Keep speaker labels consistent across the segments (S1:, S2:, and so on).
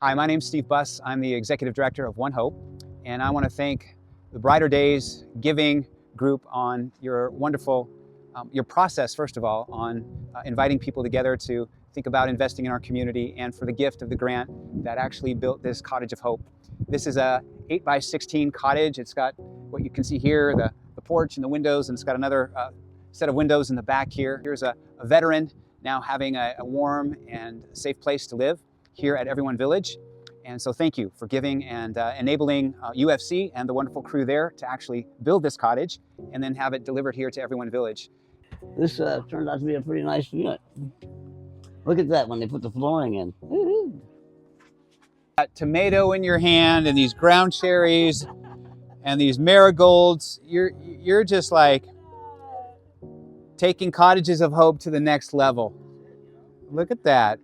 S1: Hi, my name's Steve Buss. I'm the Executive Director of One Hope, and I want to thank the Brighter Days Giving Group on your wonderful, your process, first of all, on inviting people together to think about investing in our community, and for the gift of the grant that actually built this Cottage of Hope. This is a 8x16 cottage. It's got what you can see here, the porch and the windows, and it's got another set of windows in the back here. Here's a veteran now having a warm and safe place to live here at Everyone Village. And so thank you for giving and enabling UFC and the wonderful crew there to actually build this cottage and then have it delivered here to Everyone Village.
S2: This turned out to be a pretty nice unit. Look at that when they put the flooring in. Woo-hoo.
S1: That tomato in your hand and these ground cherries and these marigolds, you're just like taking Cottages of Hope to the next level. Look at that.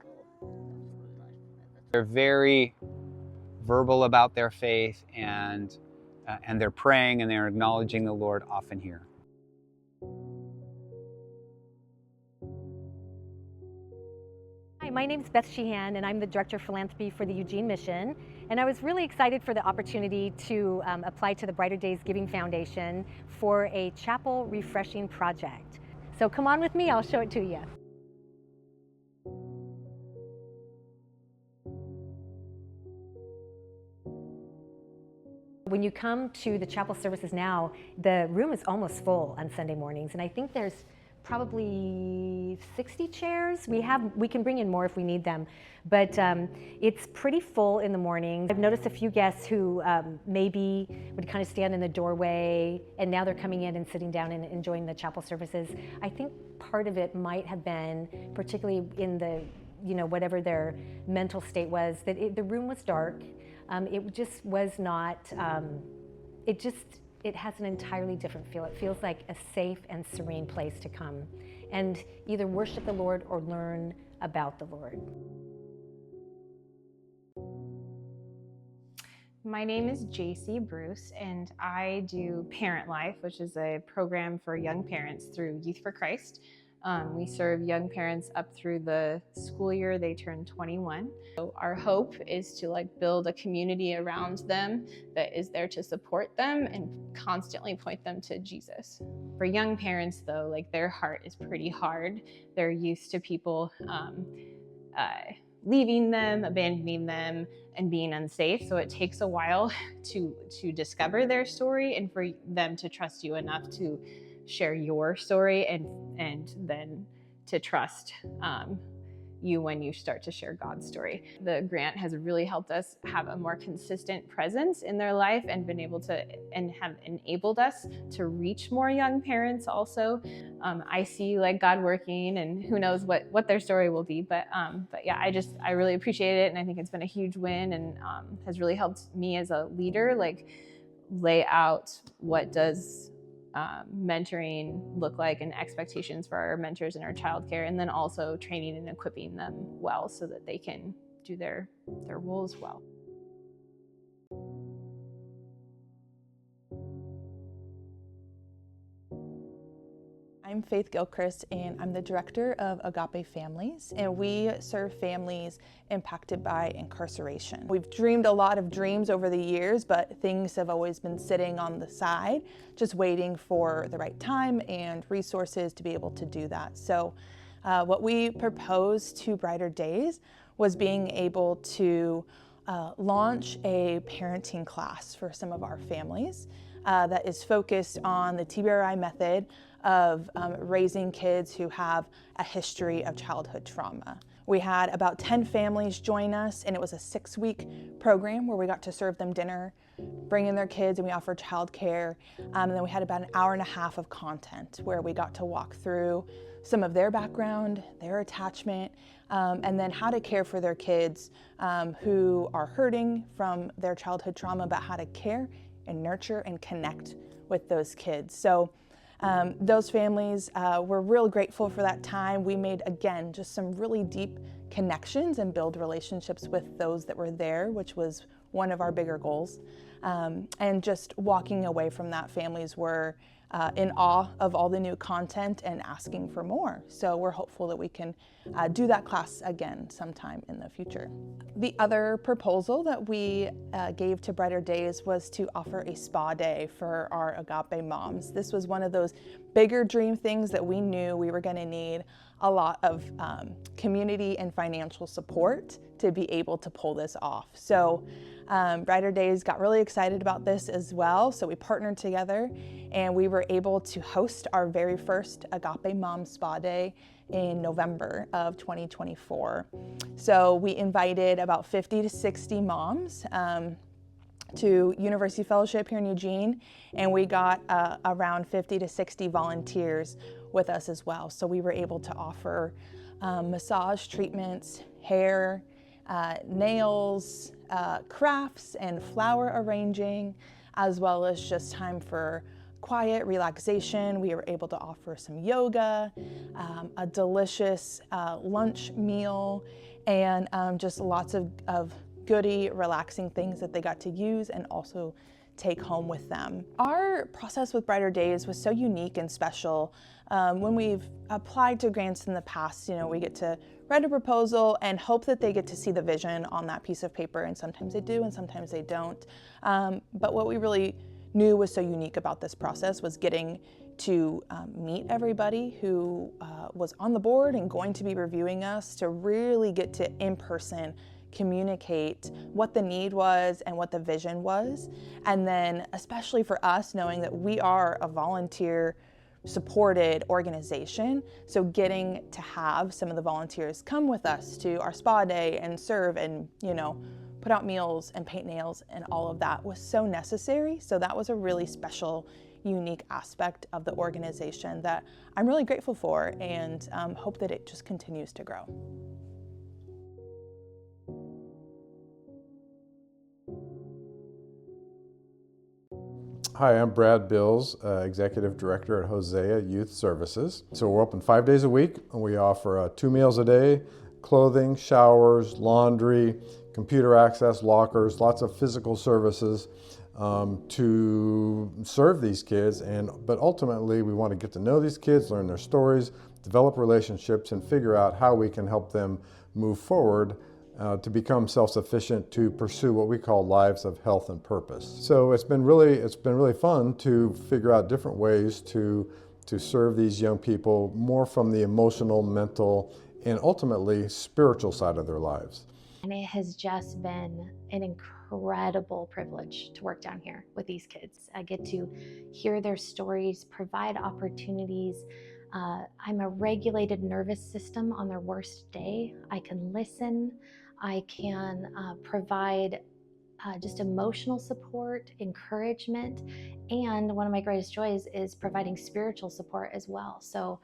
S1: They're very verbal about their faith, and they're praying and they're acknowledging the Lord often here.
S3: Hi, my name is Beth Sheehan, and I'm the Director of Philanthropy for the Eugene Mission. And I was really excited for the opportunity to apply to the Brighter Days Giving Foundation for a chapel refreshing project. So come on with me, I'll show it to you. When you come to the chapel services now, the room is almost full on Sunday mornings, and I think there's probably 60 chairs. We can bring in more if we need them, but it's pretty full in the morning. I've noticed a few guests who maybe would kind of stand in the doorway, and now they're coming in and sitting down and enjoying the chapel services. I think part of it might have been, particularly in the, whatever their mental state was, that the room was dark. It just was not, it has an entirely different feel. It feels like a safe and serene place to come and either worship the Lord or learn about the Lord.
S4: My name is JC Bruce, and I do Parent Life, which is a program for young parents through Youth for Christ. We serve young parents up through the school year they turn 21. So our hope is to build a community around them that is there to support them and constantly point them to Jesus. For young parents though, their heart is pretty hard. They're used to people leaving them, abandoning them, and being unsafe. So it takes a while to discover their story and for them to trust you enough to share your story and then to trust you when you start to share God's story. The grant has really helped us have a more consistent presence in their life and been able to, and have enabled us to reach more young parents also. I see God working, and who knows what their story will be, but yeah, I really appreciate it, and I think it's been a huge win and has really helped me as a leader lay out what does mentoring look like and expectations for our mentors in our childcare, and then also training and equipping them well so that they can do their roles well.
S5: I'm Faith Gilchrist, and I'm the director of Agape Families, and we serve families impacted by incarceration. We've dreamed a lot of dreams over the years, but things have always been sitting on the side, just waiting for the right time and resources to be able to do that. So what we proposed to Brighter Days was being able to launch a parenting class for some of our families that is focused on the TBRI method of raising kids who have a history of childhood trauma. We had about 10 families join us, and it was a 6-week program where we got to serve them dinner, bring in their kids, and we offered childcare. And then we had about an hour and a half of content where we got to walk through some of their background, their attachment, and then how to care for their kids who are hurting from their childhood trauma, but how to care and nurture and connect with those kids. So those families were real grateful for that time. We made, again, just some really deep connections and build relationships with those that were there, which was one of our bigger goals. And just walking away from that, families were in awe of all the new content and asking for more. So we're hopeful that we can do that class again sometime in the future. The other proposal that we gave to Brighter Days was to offer a spa day for our Agape moms. This was one of those bigger dream things that we knew we were going to need a lot of community and financial support to be able to pull this off. So Brighter Days got really excited about this as well, so we partnered together and we were able to host our very first Agape Mom Spa Day in November of 2024. So we invited about 50 to 60 moms to University Fellowship here in Eugene, and we got around 50 to 60 volunteers with us as well. So we were able to offer massage treatments, hair, nails, crafts and flower arranging, as well as just time for quiet relaxation. We were able to offer some yoga, a delicious lunch meal, and just lots of goody, relaxing things that they got to use and also take home with them. Our process with Brighter Days was so unique and special. When we've applied to grants in the past, we get to write a proposal and hope that they get to see the vision on that piece of paper, and sometimes they do and sometimes they don't. But what we really knew was so unique about this process was getting to meet everybody who was on the board and going to be reviewing us, to really get to in person communicate what the need was and what the vision was. And then especially for us, knowing that we are a volunteer supported organization, so getting to have some of the volunteers come with us to our spa day and serve and put out meals and paint nails and all of that was so necessary. So that was a really special, unique aspect of the organization that I'm really grateful for, and hope that it just continues to grow.
S6: Hi, I'm Brad Bills, Executive Director at Hosea Youth Services. So we're open 5 days a week, and we offer 2 meals a day, clothing, showers, laundry, computer access, lockers, lots of physical services to serve these kids. But ultimately, we want to get to know these kids, learn their stories, develop relationships, and figure out how we can help them move forward to become self-sufficient, to pursue what we call lives of health and purpose. So it's been really fun to figure out different ways to serve these young people more from the emotional, mental, and ultimately spiritual side of their lives.
S7: And it has just been an incredible privilege to work down here with these kids. I get to hear their stories, provide opportunities. I'm a regulated nervous system on their worst day. I can listen. I can provide just emotional support, encouragement, and one of my greatest joys is providing spiritual support as well. So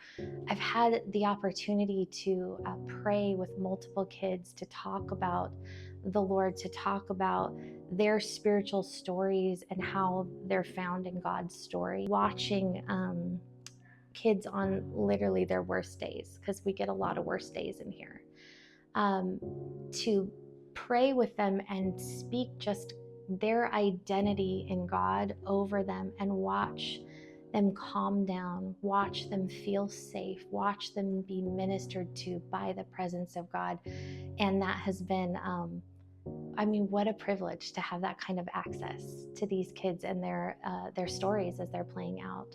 S7: I've had the opportunity to pray with multiple kids, to talk about the Lord, to talk about their spiritual stories and how they're found in God's story. Watching kids on literally their worst days, because we get a lot of worst days in here. To pray with them and speak just their identity in God over them and watch them calm down, watch them feel safe, watch them be ministered to by the presence of God. And that has been, what a privilege to have that kind of access to these kids and their stories as they're playing out.